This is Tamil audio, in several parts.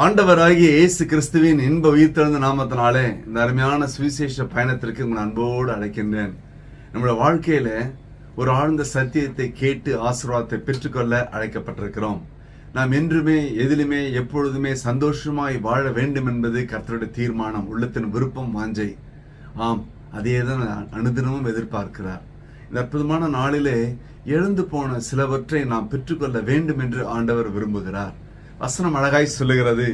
ஆண்டவராகிய இயேசு கிறிஸ்துவின் இன்ப உயிர்த்தெழுந்த நாமத்தினாலே இந்த அருமையான சுவிசேஷ பயணத்திற்கு உங்கள் அன்போடு அழைக்கின்றேன். நம்முடைய வாழ்க்கையில ஒரு ஆழ்ந்த சத்தியத்தை கேட்டு ஆசீர்வாதத்தை பெற்றுக்கொள்ள அழைக்கப்பட்டிருக்கிறோம். நாம் என்றுமே எதிலுமே எப்பொழுதுமே சந்தோஷமாய் வாழ வேண்டும் என்பது கர்த்தருடைய தீர்மானம், உள்ளத்தின் விருப்பம், வாஞ்சை. ஆம், அதே தான் அனுதினமும் எதிர்பார்க்கிறார். இந்த அற்புதமான நாளிலே எழுந்து போன சிலவற்றை நாம் பெற்றுக்கொள்ள வேண்டும் என்று ஆண்டவர் விரும்புகிறார். வசனம் அழகாய் சொல்லுகிறது.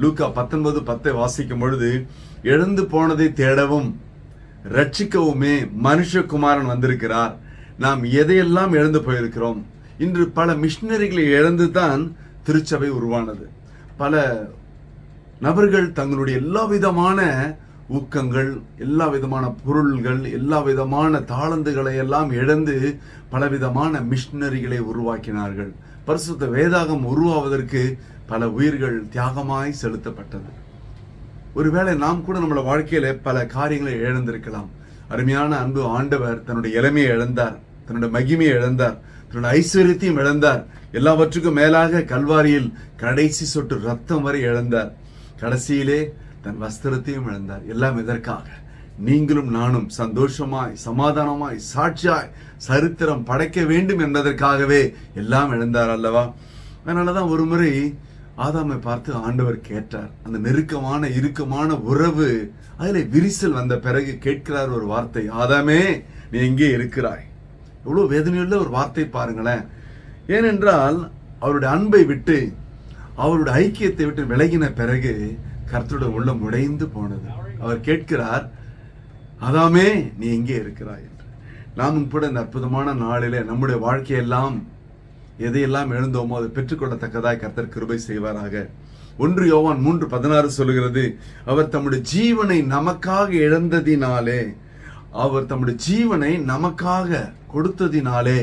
லூக்கா 19:10 வாசிக்கும் பொழுது, எழுந்து போனதை தேடவும் ரட்சிக்கவுமே மனுஷகுமாரன் வந்திருக்கிறார். நாம் எதையெல்லாம் எழுந்து போயிருக்கிறோம். இன்று பல மிஷினரிகளை இழந்து தான் திருச்சபை உருவானது. பல நபர்கள் தங்களுடைய எல்லா விதமான ஊக்கங்கள், எல்லா விதமான பொருள்கள், எல்லா விதமான தாளந்துகளை எல்லாம் இழந்து பலவிதமான மிஷினரிகளை உருவாக்கினார்கள். பரிசுத்த வேதாகம் உருவாவதற்கு பல உயிர்கள் தியாகமாய் செலுத்தப்பட்டது. ஒருவேளை நாம் கூட நம்மளோட வாழ்க்கையில பல காரியங்களை இழந்திருக்கலாம். அருமையான அன்பு ஆண்டவர் தன்னுடைய இளமையை இழந்தார், தன்னுடைய மகிமையை இழந்தார், தன்னுடைய ஐஸ்வர்யத்தையும் இழந்தார். எல்லாவற்றுக்கும் மேலாக கல்வாரியில் கடைசி சொட்டு ரத்தம் வரை இழந்தார். கடைசியிலே தன் வஸ்திரத்தையும் இழந்தார். எல்லாம் எதற்காக? நீங்களும் நானும் சந்தோஷமாய், சமாதானமாய், சாட்சியாய் சரித்திரம் படைக்க வேண்டும் என்பதற்காகவே எல்லாம் இழந்தார் அல்லவா? அதனாலதான் ஒரு முறை ஆதாமை பார்த்து ஆண்டவர் கேட்டார். அந்த நெருக்கமான இறுக்கமான உறவு அதில் விரிசல் வந்த பிறகு கேட்கிறார் ஒரு வார்த்தை, ஆதாமே நீ எங்கே இருக்கிறாய்? எவ்வளவு வேதனையுள்ள ஒரு வார்த்தை பாருங்களேன். ஏனென்றால் அவருடைய அன்பை விட்டு, அவருடைய ஐக்கியத்தை விட்டு விலகின பிறகு கர்த்தருடைய உள்ளம் உடைந்து போனது. அவர் கேட்கிறார், ஆதாமே நீ எங்கே இருக்கிறாய் என்று. நாமும் கூட இந்த அற்புதமான நாளிலே நம்முடைய வாழ்க்கையெல்லாம் எதையெல்லாம் எழுந்தோமோ அதை பெற்றுக்கொள்ளத்தக்கதாய் கர்த்தர் கிருபை செய்வாராக. 1 யோவான் 3:16 சொல்லுகிறது, அவர் தம்முடைய ஜீவனை நமக்காக இழந்ததினாலே, அவர் தம்முடைய ஜீவனை நமக்காக கொடுத்ததினாலே,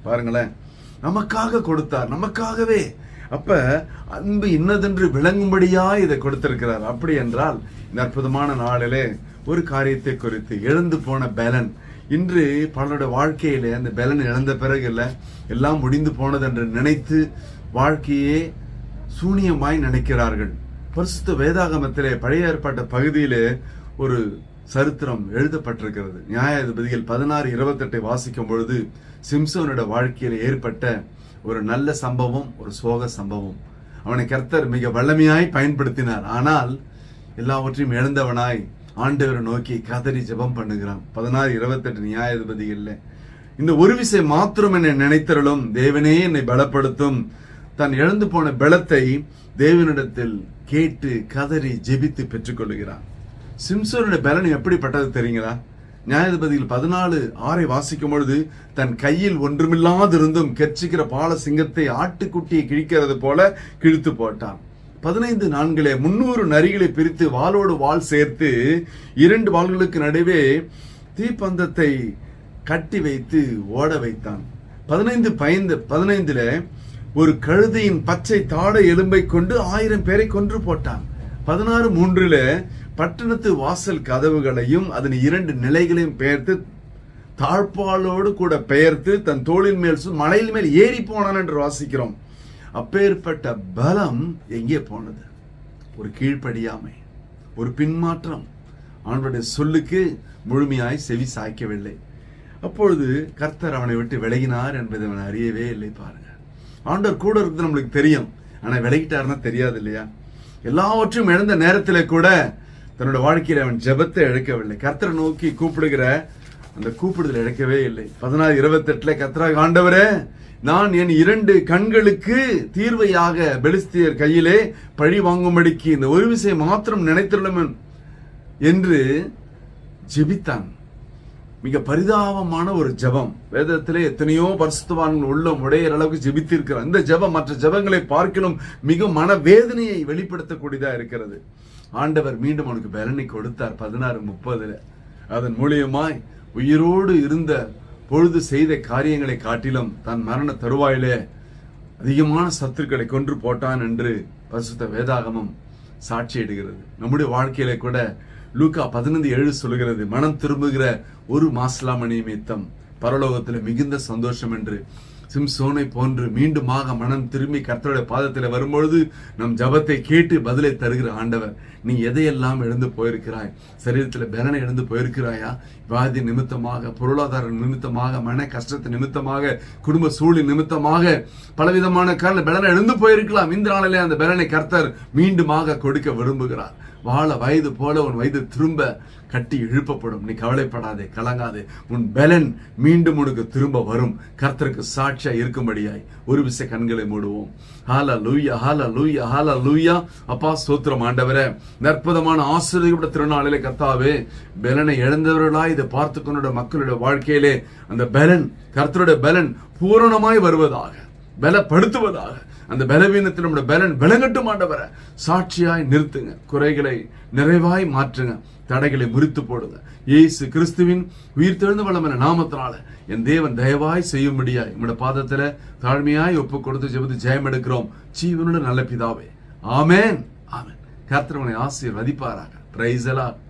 பாருங்களேன், நமக்காக கொடுத்தார், நமக்காகவே. அப்ப அன்பு இன்னதென்று விளங்கும்படியா இதை கொடுத்திருக்கிறார். அப்படி என்றால் இந்த அற்புதமான நாளிலே ஒரு காரியத்தை குறித்து, எழுந்து போன பலன், இன்று பலருடைய வாழ்க்கையில அந்த பலன் இழந்த பிறகு இல்ல, எல்லாம் முடிந்து போனது என்று நினைத்து வாழ்க்கையே சூனியமாய் நினைக்கிறார்கள். பரிசுத்த வேதாகமத்திலே பழைய ஏற்பாட்டு பகுதியிலே ஒரு சரித்திரம் எழுதப்பட்டிருக்கிறது. நியாயாதிபதிகள் 16:28 வாசிக்கும் பொழுது சிம்சோனோட வாழ்க்கையில ஏற்பட்ட ஒரு நல்ல சம்பவம், ஒரு சோக சம்பவம். அவனை கர்த்தர் மிக வல்லமையாய் பயன்படுத்தினார். ஆனால் எல்லாவற்றையும் இழந்தவனாய் ஆண்டவரை நோக்கி கதறி ஜெபம் பண்ணுகிறான். 16:28 நியாயாதிபதிகள்ல. இந்த ஒரு விசை மாத்திரம் என்னை நினைத்தருளும், தேவனே என்னை பலப்படுத்தும். தான் இழந்து போன பலத்தை தேவனிடத்தில் கேட்டு கதறி ஜெபித்து பெற்றுக்கொள்கிறான். சிம்சோனுடைய பலன் எப்படிப்பட்டது தெரியுங்களா? நியாயாதிபதிகள் 14:6 வாசிக்கும் பொழுது, தன் கையில் ஒன்றுமில்லாதிருந்தும் கெர்ச்சிக்கிற பால சிங்கத்தை ஆட்டுக்குட்டியை கிழிக்கிறது போல கிழித்து போட்டான். 15:4 300 நரிகளை பிரித்து வாளோடு வாள் சேர்த்து 2 வாள்களுக்கு நடுவே தீப்பந்தத்தை கட்டி வைத்து ஓட வைத்தான். 15:15 ஒரு கழுதையின் பச்சை தாடை எலும்பை கொண்டு 1000 பேரை கொன்று போட்டான். 16:3 பட்டணத்து வாசல் கதவுகளையும் அதன் 2 நிலைகளையும் பெயர்த்து தாழ்பாலோடு கூட பெயர்த்து தன் தோளின் மேல் மலையின் மேல் ஏறி போனான் என்று வாசிக்கிறோம். அப்பேற்பட்ட பலம் எங்கே போனது? ஒரு கீழ்ப்படியாமை, ஒரு பின்மாற்றம், ஆண்டவருடைய சொல்லுக்கு முழுமையாய் செவி சாய்க்கவில்லை. அப்பொழுது கர்த்தர் அவனை விட்டு விலகினார் என்பதை அவன் அறியவே இல்லை. பாருங்க, ஆண்டவர் கூட இருக்கிறது நம்மளுக்கு தெரியும், ஆனா விலகிட்டாருன்னா தெரியாது இல்லையா? எல்லாவற்றையும் இழந்த நேரத்திலே கூட தன்னோட வாழ்க்கையில அவன் ஜெபத்தை இழக்கவில்லை. கர்த்தரை நோக்கி கூப்பிடுகிற அந்த கூப்பிடுதல் இழக்கவே இல்லை. 16:28 கர்த்தராக, ஆண்டவரே நான் என் 2 கண்களுக்கு தீர்வையாக பெலிஸ்தியர் கையிலே பழி வாங்கும்படிக்கு இந்த ஒரு விஷயம் மாத்திரம் நினைத்துள்ளோம் என்று ஜெபித்தான். மிக பரிதாபமான ஒரு ஜெபம். வேதத்திலே எத்தனையோ பரிசுத்தவான்கள் உள்ளம் உடையிற அளவுக்கு ஜெபித்திருக்கிறார். இந்த ஜெபம் மற்ற ஜெபங்களை பார்க்கலும் மிக மனவேதனையை வெளிப்படுத்தக்கூடியதா இருக்கிறது. ஆண்டவர் மீண்டும் அவனுக்கு பலனை கொடுத்தார். 16:30 அதன் மூலியமாய் உயிரோடு இருந்த பொழுது செய்த காரியங்களை காட்டிலும் தன் மரண தருவாயிலே அதிகமான சத்துருக்களை கொன்று போட்டான் என்று பரிசுத்த வேதாகமம் சாட்சியிடுகிறது. நம்முடைய வாழ்க்கையில கூட லூக்கா 15:7 சொல்லுகிறது, மனம் திரும்புகிற ஒரு மாசலாமணி நிமித்தம் பரலோகத்தில் மிகுந்த சந்தோஷம் என்று. சிம்சோனை போன்று மீண்டுமாக மனம் திரும்பி கர்த்தருடைய பாதத்தில் வரும்பொழுது நம் ஜபத்தை கேட்டு பதிலை தருகிற ஆண்டவர். நீ எதையெல்லாம் இழந்து போயிருக்கிறாய்? சரீரத்தில் பலனை இழந்து போயிருக்கிறாயா? வியாதி நிமித்தமாக, பொருளாதார நிமித்தமாக, மன கஷ்டத்து நிமித்தமாக, குடும்ப சூழல் நிமித்தமாக, பலவிதமான காரண பலனை இழந்து போயிருக்கலாம். இந்த நாளிலே அந்த பலனை கர்த்தர் மீண்டுமாக கொடுக்க விரும்புகிறார். வாழ வயது போல உன் வயது திரும்ப கட்டி இழுப்பப்படும். நீ கவலைப்படாதே, கலங்காதே. உன் பலன் மீண்டும் உனக்கு திரும்ப வரும். கர்த்தருக்கு சாட்சியா இருக்கும்படியாய் ஒரு விசை கண்களை மூடுவோம். ஹல்லேலூயா, ஹல்லேலூயா, ஹல்லேலூயா. அப்பா ஸ்தோத்திரம் ஆண்டவரே. அற்புதமான ஆசீர்வதிக்கப்பட்ட திருநாளிலே கர்த்தாவே, பலனை இழந்தவர்களாய் இதை பார்த்து கொண்ட மக்களுடைய வாழ்க்கையிலே அந்த பலன், கர்த்தருடைய பலன் பூரணமாய் வருவதாக, பலப்படுத்துவதாக. அந்த பலவீனத்தில் நம்முடைய பலன் விளங்கட்டும் ஆண்டவரே. சாட்சியாய் நிறுத்துங்க, குறைகளை நிறைவாய் மாற்றுங்க, தடைகளை முறித்து போடுங்க. இயேசு கிறிஸ்துவின் உயிர் தெழுந்த வல்லமையான நாமத்தினால என் தேவன் தயவாய் செய்யும்படியாய் நம்முடைய பாதத்துல தாழ்மையாய் ஒப்பு கொடுத்து ஜெபித்து ஜெயம் எடுக்கிறோம் ஜீவனுள்ள நல்ல பிதாவே. ஆமென், ஆமென். கர்த்தர் உங்களை ஆசீர்வதிப்பாராக. Praise the Lord.